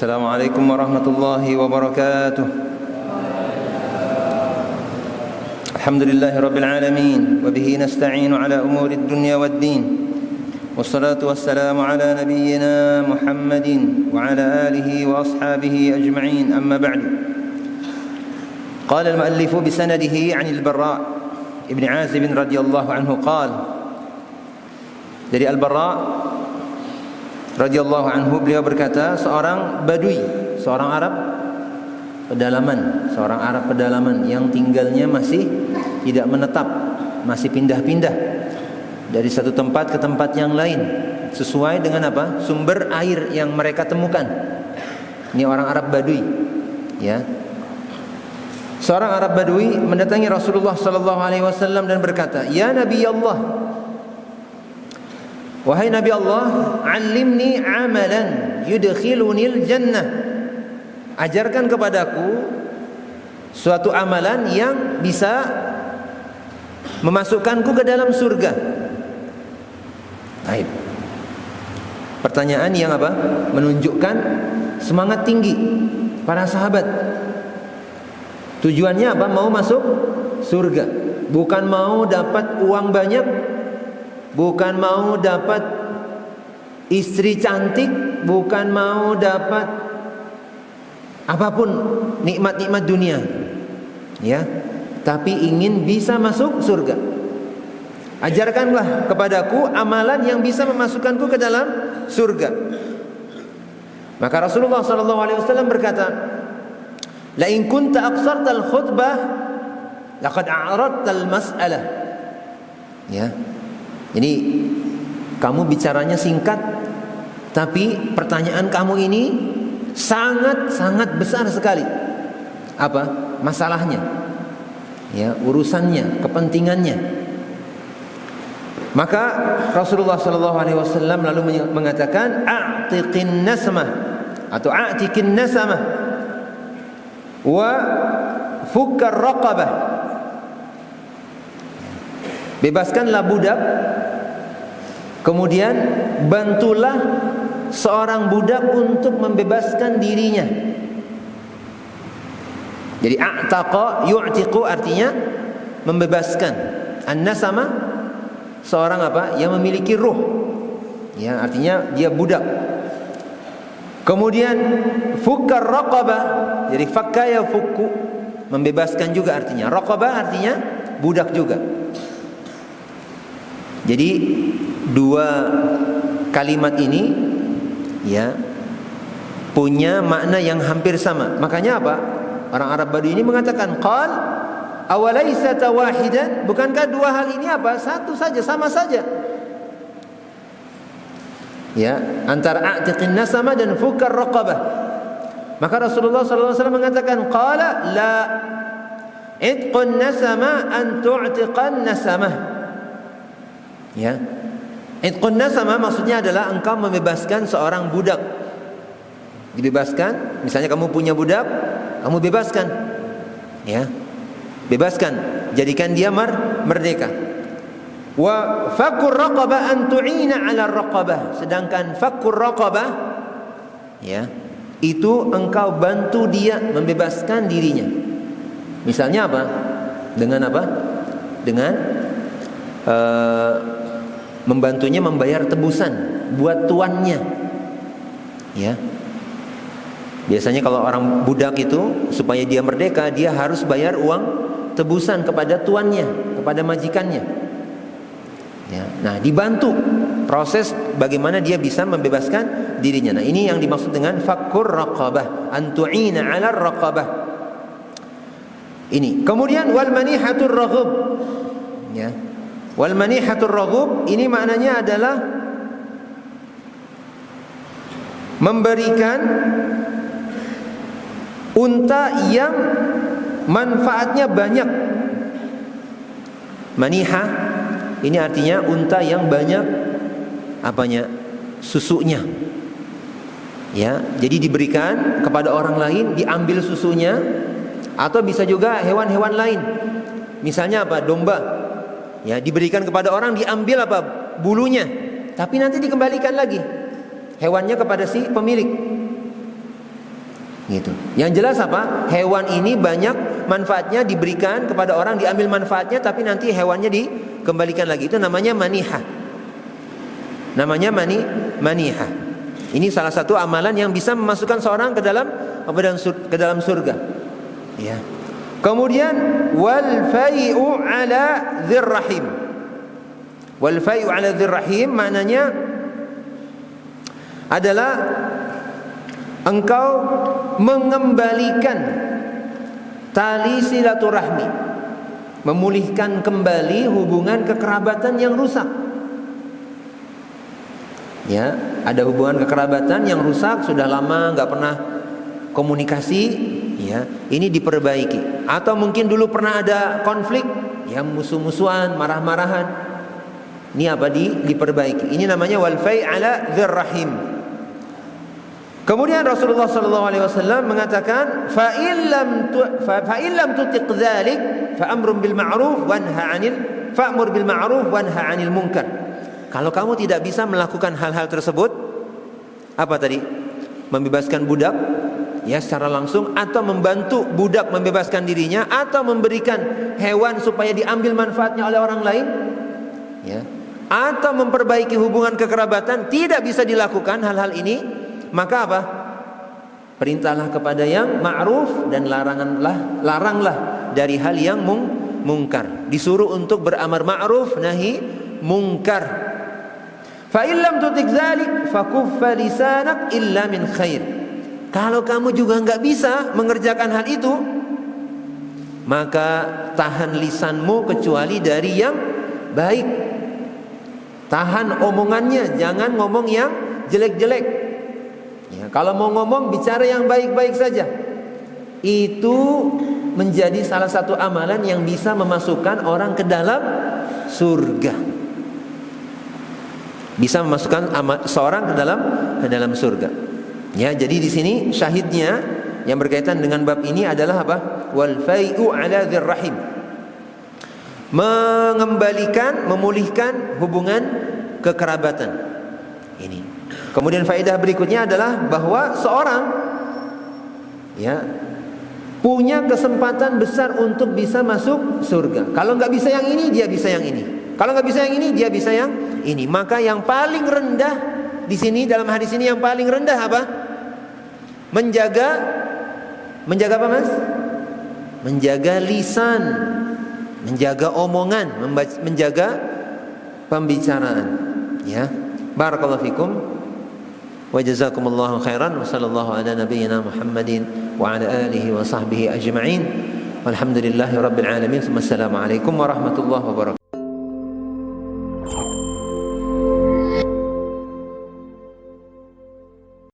Assalamualaikum warahmatullahi wabarakatuh. Alhamdulillahi rabbil alamin wa bihi nasta'inu ala umuri dunya waddin. Wassalatu wassalamu ala nabiyyina Muhammadin wa ala alihi wa ashabihi ajma'in. Amma ba'du. Qala al-muallif bi sanadihi 'an al-Barra' ibn Azib radhiyallahu anhu qala, dari Al-Barra' radhiyallahu anhu, beliau berkata, seorang badui, seorang Arab pedalaman yang tinggalnya masih tidak menetap, masih pindah-pindah dari satu tempat ke tempat yang lain sesuai dengan apa? Sumber air yang mereka temukan. Ini orang Arab badui, ya. Seorang Arab badui mendatangi Rasulullah sallallahu alaihi wasallam dan berkata, "Ya Nabi Allah, wahai Nabi Allah, 'allimni 'amalan yudkhilunil jannah." Ajarkan kepadaku suatu amalan yang bisa memasukkanku ke dalam surga. Baik. Pertanyaan yang apa? Menunjukkan semangat tinggi para sahabat. Tujuannya apa? Mau masuk surga. Bukan mau dapat uang banyak, bukan mau dapat istri cantik, bukan mau dapat apapun nikmat-nikmat dunia, ya, tapi ingin bisa masuk surga. Ajarkanlah kepadaku amalan yang bisa memasukkanku ke dalam surga. Maka Rasulullah SAW berkata, "La in kunta aqsartal khutbah laqad a'radtal mas'alah." Ya. Jadi kamu bicaranya singkat, tapi pertanyaan kamu ini sangat besar sekali. Apa masalahnya? Ya, urusannya, kepentingannya. Maka Rasulullah sallallahu alaihi wasallam lalu mengatakan, "A'tiqin nasmah" atau "A'tiqin nasamah wa fukkar raqabah." Bebaskanlah budak, kemudian bantulah seorang budak untuk membebaskan dirinya. Jadi a'taqa yu'tiqu artinya membebaskan. An-nasama seorang apa? Yang memiliki ruh. Ya, artinya dia budak. Kemudian fukkar raqabah, jadi fakka ya fukku, membebaskan juga artinya. Raqabah artinya budak juga. Jadi dua kalimat ini, ya, punya makna yang hampir sama. Makanya apa? Orang Arab Badui ini mengatakan, qal awalaysata wahidan, bukankah dua hal ini apa? Satu saja, sama saja. Ya, antara a'tiqin nasama dan fukkar raqabah. Maka Rasulullah SAW mengatakan, qala la itqun nasama an tu'tiqan nasamah. Ya, itqun nasama maksudnya adalah engkau membebaskan seorang budak. Dibebaskan, misalnya kamu punya budak, kamu bebaskan, ya, bebaskan, jadikan dia merdeka. Wa fakkur raqabah an tu'ina 'ala raqabah, sedangkan fakkur raqabah, ya, itu engkau bantu dia membebaskan dirinya. Misalnya apa? Dengan apa? Dengan membantunya membayar tebusan buat tuannya, ya. Biasanya kalau orang budak itu supaya dia merdeka, dia harus bayar uang tebusan kepada tuannya, kepada majikannya. Ya, nah, dibantu proses bagaimana dia bisa membebaskan dirinya. Nah, ini yang dimaksud dengan fakkur raqabah, antu'ina 'ala raqabah. Ini. Kemudian wal manihatur raghub. Ya. Wal manihatur raghub ini maknanya adalah memberikan unta yang manfaatnya banyak. Maniha ini artinya unta yang banyak apanya? Susunya. Ya, jadi diberikan kepada orang lain, diambil susunya, atau bisa juga hewan-hewan lain. Misalnya apa? Domba. Ya, diberikan kepada orang, diambil apa? Bulunya, tapi nanti dikembalikan lagi hewannya kepada si pemilik. Gitu. Yang jelas apa? Hewan ini banyak manfaatnya diberikan kepada orang, diambil manfaatnya, tapi nanti hewannya dikembalikan lagi. Itu namanya manihah. Namanya manihah. Ini salah satu amalan yang bisa memasukkan seorang ke dalam surga. Ya. Kemudian wal fai'u ala dzirrahim. Wal fai'u ala dzirrahim maknanya adalah engkau mengembalikan tali silaturahmi, memulihkan kembali hubungan kekerabatan yang rusak. Ya, ada hubungan kekerabatan yang rusak, sudah lama nggak pernah komunikasi, ya, ini diperbaiki. Atau mungkin dulu pernah ada konflik, ya, musuh-musuhan, marah-marahan. Ini apa? Diperbaiki. Ini namanya wal fai' ala dzirrahim. Kemudian Rasulullah sallallahu alaihi wasallam mengatakan fa illam tutiq dzalik fa amrun bil ma'ruf fa'mur bil ma'ruf wanha 'anil munkar. Kalau kamu tidak bisa melakukan hal-hal tersebut, apa tadi? Membebaskan budak, ya, secara langsung, atau membantu budak membebaskan dirinya, atau memberikan hewan supaya diambil manfaatnya oleh orang lain, ya, atau memperbaiki hubungan kekerabatan, tidak bisa dilakukan hal-hal ini, maka apa? Perintahlah kepada yang ma'ruf dan laranglah dari hal yang mungkar. Disuruh untuk beramar ma'ruf nahi mungkar. Fa illam tutik dzalik fakuffa lisanak illa min khair. Kalau kamu juga enggak bisa mengerjakan hal itu, maka tahan lisanmu kecuali dari yang baik. Tahan omongannya, jangan ngomong yang jelek-jelek. Ya, kalau mau ngomong, bicara yang baik-baik saja. Itu menjadi salah satu amalan yang bisa memasukkan orang ke dalam surga. Bisa memasukkan seorang ke dalam surga. Ya, jadi di sini syahidnya yang berkaitan dengan bab ini adalah apa? Wal fai'u ala dzirrahim. Mengembalikan, memulihkan hubungan kekerabatan. Ini. Kemudian faedah berikutnya adalah bahwa seorang, ya, punya kesempatan besar untuk bisa masuk surga. Kalau nggak bisa yang ini, dia bisa yang ini. Kalau nggak bisa yang ini, dia bisa yang ini. Maka yang paling rendah di sini, dalam hadis ini, yang paling rendah apa? Menjaga apa, Mas? Menjaga lisan, menjaga omongan, menjaga pembicaraan. Ya, barakallahu fikum. Wa jazakumullahu khairan wa sallallahu ala nabiyyina Muhammadin wa ala alihi wa sahbihi ajma'in. Walhamdulillahi rabbil alamin. Assalamualaikum warahmatullahi wabarakatuh.